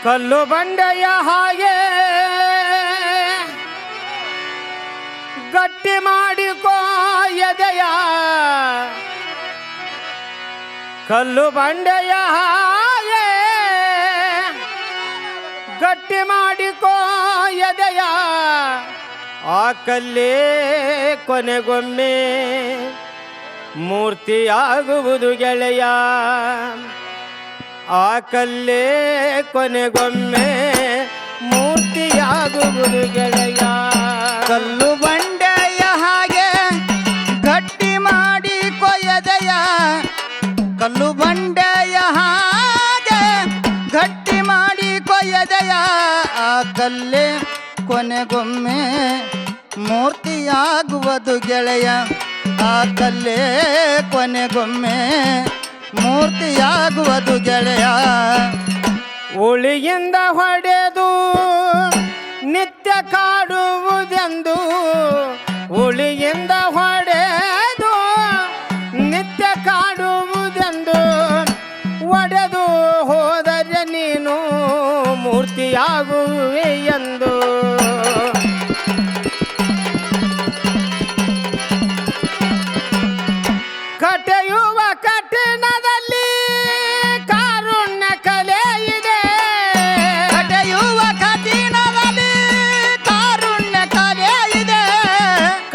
ಕಲ್ಲು ಬಂಡೆಯ ಹಾಗೆ ಗಟ್ಟಿ ಮಾಡಿಕೋ ಎದೆಯ, ಕಲ್ಲು ಬಂಡೆಯ ಹಾಗೆ ಗಟ್ಟಿ ಮಾಡಿಕೋ ಎದೆಯ, ಆ ಕಲ್ಲೇ ಕೊನೆಗೊಮ್ಮೆ ಮೂರ್ತಿಯಾಗುವುದು ಗೆಳೆಯ, ಆ ಕಲ್ಲೇ ಕೊನೆಗೊಮ್ಮೆ ಮೂರ್ತಿಯಾಗುವುದು ಗೆಳೆಯ. ಕಲ್ಲು ಬಂಡೆಯ ಹಾಗೆ ಗಟ್ಟಿ ಮಾಡಿ ಕೊಯ್ಯದೆಯ, ಕಲ್ಲು ಬಂಡೆಯ ಹಾಗೆ ಗಟ್ಟಿ ಮಾಡಿ ಕೊಯ್ಯದೆಯ, ಆ ಕಲ್ಲೇ ಕೊನೆಗೊಮ್ಮೆ ಮೂರ್ತಿಯಾಗುವುದು ಗೆಳೆಯ, ಆ ಕಲ್ಲೇ ಕೊನೆಗೊಮ್ಮೆ ಮೂರ್ತಿಯಾಗುವುದು ಗೆಳೆಯ. ಉಳಿಯಿಂದ ಹೊಡೆದು ನಿತ್ಯ ಕಾಡುವುದೆಂದು, ಉಳಿಯಿಂದ ಹೊಡೆದು ನಿತ್ಯ ಕಾಡುವುದೆಂದು, ಒಡೆದು ಹೋದರೆ ನೀನು ಮೂರ್ತಿಯಾಗುವೆ ಎಂದು. ಕಟೆಯುವ ಕಠಿಣದಲ್ಲಿ ಕಾರುಣ್ಯ ಕಲೆ ಇದೆ, ಕಟೆಯುವ ಕಠಿಣದಲ್ಲಿ ಕಾರುಣ್ಯ ಕಲೆ ಇದೆ,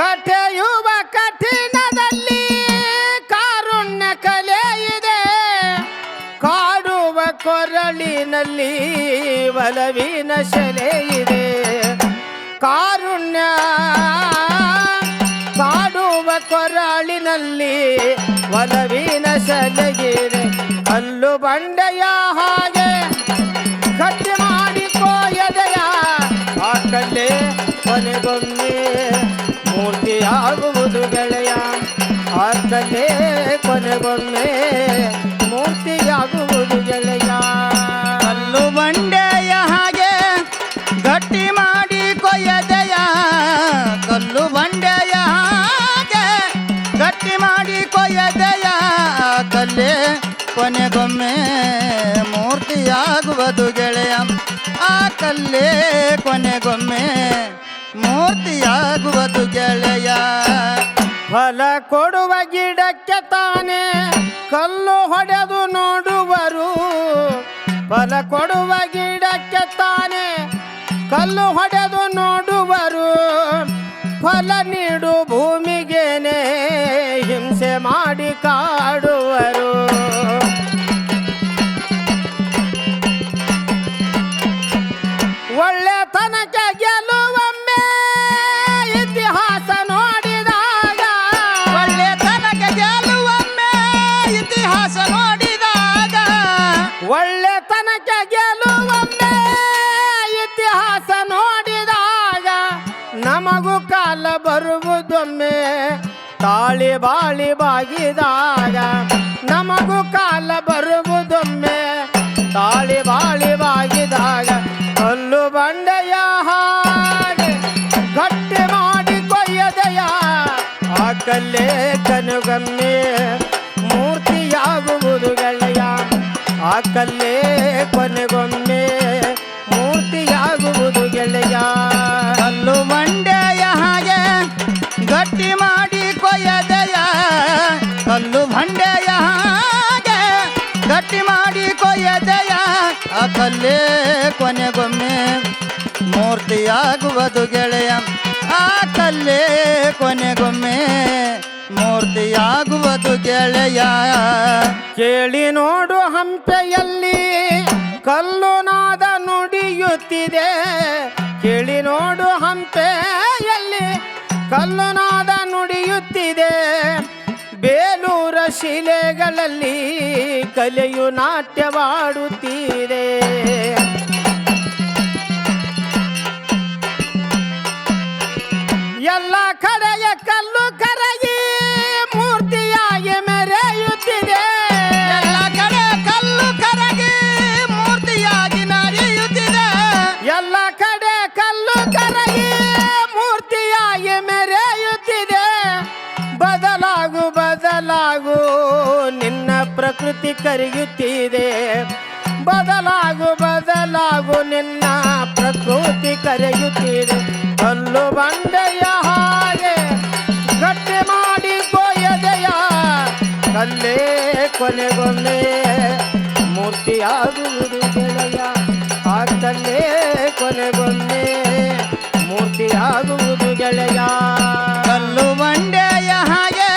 ಕಟೆಯುವ ಕಠಿಣದಲ್ಲಿ ಕಾರುಣ್ಯ ಕಲೆ ಇದೆ, ಕಾಡುವ ಕೊರಳಿನಲ್ಲಿ ಒಲವಿನ ಶೆಲೆ ಇದೆ. ಕಾರುಣ್ಯ ಕಾಡುವ ಕೊರಳಿನಲ್ಲಿ ಒಲವಿನ ಸೆಲೆಗಿದೆ. ಕಲ್ಲು ಬಂಡೆಯ ಹಾಗೆ ಗಟ್ಟಿ ಮಾಡಿಕೋ ಎದೆಯ, ಆ ಕಲ್ಲೇ ಕೊನೆಗೊಮ್ಮೆ ಮೂರ್ತಿಯಾಗುವುದು ಗೆಳೆಯ, ಆ ಕಲ್ಲೇ ಕೊನೆಗೊಮ್ಮೆ ಮೂರ್ತಿಯಾಗುವುದು ಗೆಳೆಯ. ಕಲ್ಲು ಬಂಡೆಯ ಹಾಗೆ ಗಟ್ಟಿ ಮಾಡಿ ಕೊಯ್ಯದೆಯ, ಕಲ್ಲು ಬಂಡೆಯ ಹಾಗೆ ಗಟ್ಟಿ ಮಾಡಿ ಕೊಯ್ಯದೆಯ, ಆ ಕಲ್ಲೇ ಕೊನೆಗೊಮ್ಮೆ ಮೂರ್ತಿಯಾಗುವುದು ಗೆಳೆಯ, ಆ ಕಲ್ಲೇ ಕೊನೆಗೊಮ್ಮೆ ಮೂರ್ತಿಯಾಗುವುದು ಗೆಳೆಯ. ಫಲ ಕೊಡುವ ಗಿಡಕ್ಕೆ ತಾನೇ ಕಲ್ಲು ಹೊಡೆದು ನೋಡುವರು, ಫಲ ಕೊಡುವ ಗಿಡಕ್ಕೆ ತಾನೇ ಕಲ್ಲು ಹೊಡೆದು ನೋಡುವರು, ಫಲ ನೀಡು ಭೂಮಿಗೇನೆ ಹಿಂಸೆ ಮಾಡಿ ಕಾಡುವರು. ಒಳ್ಳೆತನಕ್ಕೆ ಗೆಲ್ಲುವೊಮ್ಮೆ ಇತಿಹಾಸ ನೋಡಿದಾಗ, ಒಳ್ಳೆತನಕ್ಕೆ ಗೆಲ್ಲುವೊಮ್ಮೆ ಇತಿಹಾಸ ನೋಡಿದಾಗ, ಒಳ್ಳೆತನಕ್ಕೆ ಗೆಲ್ಲುವೊಮ್ಮೆ ಇತಿಹಾಸ ನೋಡಿದಾಗ, ನಮಗೂ ಕಾಲ ಬರುವುದೊಮ್ಮೆ ತಾಳಿ ಬಾಳಿ ಬಾಗಿದಾಗ, ನಮಗೂ ಕಾಲ ಬರುವುದೊಮ್ಮೆ ತಾಳಿ ಬಾಳಿ ಬಾಗಿದಾಗ. ಕಲ್ಲು ಬಂಡೆಯ ಹಾಗೆ ಗಟ್ಟಿ ಮಾಡಿ ಕೊಯ್ಯದೆಯ, ಆ ಕಲ್ಲೇ ಕೊನೆಗೊಮ್ಮೆ ಮೂರ್ತಿಯಾಗುವುದು ಗೆಳೆಯ, ಆ ಕಲ್ಲೇ ಕೊನೆಗೊಮ್ಮೆ ಮೂರ್ತಿಯಾಗುವುದು ಗೆಳೆಯ. ಕಲ್ಲು ಬಂಡೆಯ ಹಾಗೆ ಗಟ್ಟಿ ಮಾಡಿ ಕೊಯ್ಯದೆಯ, ಕಲ್ಲು ಬಂಡೆಯ ಹಾಗೆ ಗಟ್ಟಿ ಮಾಡಿ ಕೊಯ್ಯದೆಯ, ಆ ಕಲ್ಲೇ ಕೊನೆಗೊಮ್ಮೆ ಮೂರ್ತಿಯಾಗುವುದು ಗೆಳೆಯ, ಆ ಕಲ್ಲೇ ಕೊನೆಗೊಮ್ಮೆ ಮೂರ್ತಿಯಾಗುವುದು ಗೆಳೆಯ. ಕೇಳಿ ನೋಡು ಹಂಪೆಯಲ್ಲಿ ಕಲ್ಲು ನಾದ ನುಡಿಯುತ್ತಿದೆ, ಕೇಳಿ ನೋಡು ಹಂಪೆಯಲ್ಲಿ ಕಲ್ಲು ನಾದ ನುಡಿಯುತ್ತಿದೆ, ಬೇಲೂರ ಶಿಲೆಗಳಲ್ಲಿ ಕಲೆಯು ನಾಟ್ಯವಾಡುತ್ತಿದೆ. ಎಲ್ಲ ಕಡೆಯ ಕಲ್ಲು ಕರಗಿ ಮೂರ್ತಿಯಾಗಿ ಮೆರೆಯುತ್ತಿದೆ, ಎಲ್ಲ ಕಡೆ ಕಲ್ಲು ಕರಗಿ ಮೂರ್ತಿಯಾಗಿ ನಡೆಯುತ್ತಿದೆ, ಎಲ್ಲ ಕಡೆ ಕಲ್ಲು ಕರಗಿ ಮೂರ್ತಿಯಾಗಿ ಮೆರೆಯುತ್ತಿದೆ. ಬದಲಾಗು ಬದಲಾಗು ನಿನ್ನ ಪ್ರಕೃತಿ ಕರೆಯುತ್ತಿದೆ, ಬದಲಾಗು ಬದಲಾಗು ಬದಲಾಗು ನಿನ್ನ ಪ್ರಕೃತಿ ಕರೆಯುತ್ತಿದೆ ಕಲ್ಲು ಬಂಡೆಯ ಹಾಗೆ ಗಟ್ಟಿ ಮಾಡಿ ಕೊಯ್ಯದೆಯ ಕಲ್ಲೇ ಕೊನೆಗೊಮ್ಮೆ ಮೂರ್ತಿಯಾಗುವುದು ಗೆಳೆಯ ಆ ಕಲ್ಲೇ ಕೊನೆಗೊಮ್ಮೆ ಮೂರ್ತಿಯಾಗುವುದು ಗೆಳೆಯ ಕಲ್ಲು ಬಂಡೆಯ ಹಾಗೆ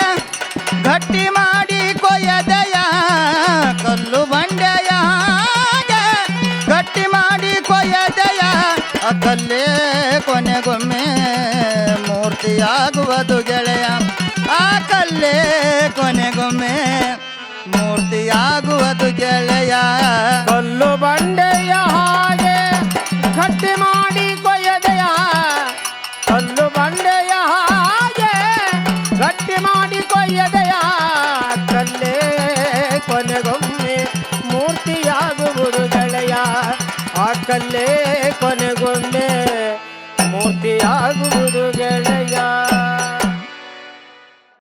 ಗಟ್ಟಿ ಮಾಡಿ ಕೊಯ್ಯದೆಯ ಕಲ್ಲು ಬಂಡೆಯ ಹಾಗೆ ಗಟ್ಟಿ ಮಾಡಿ ಕೊಯ್ಯದೆಯ ಆ ಕಲ್ಲೇ ಕೊನೆಗೊಮ್ಮೆ ಮೂರ್ತಿಯಾಗುವುದು ಗೆಳೆಯ ಆ ಕಲ್ಲೇ ಕೊನೆಗೊಮ್ಮೆ ಮೂರ್ತಿಯಾಗುವುದು ಗೆಳೆಯ ಕಲ್ಲು ಬಂಡೆಯ ಹಾಗೆ ಗಟ್ಟಿ ಮಾಡಿ ಕೊಯ್ಯದೆಯ ಕಲ್ಲು ಬಂಡೆಯ ಹಾಗೆ ಗಟ್ಟಿ ಮಾಡಿ ಕೊಯ್ಯದೆಯ ಕಲ್ಲೇ ಕೊನೆಗೊಮ್ಮೆ ಮೂರ್ತಿಯಾಗುವುದು ಗೆಳೆಯ ಆ ಕಲ್ಲೇ ಕೊನೆ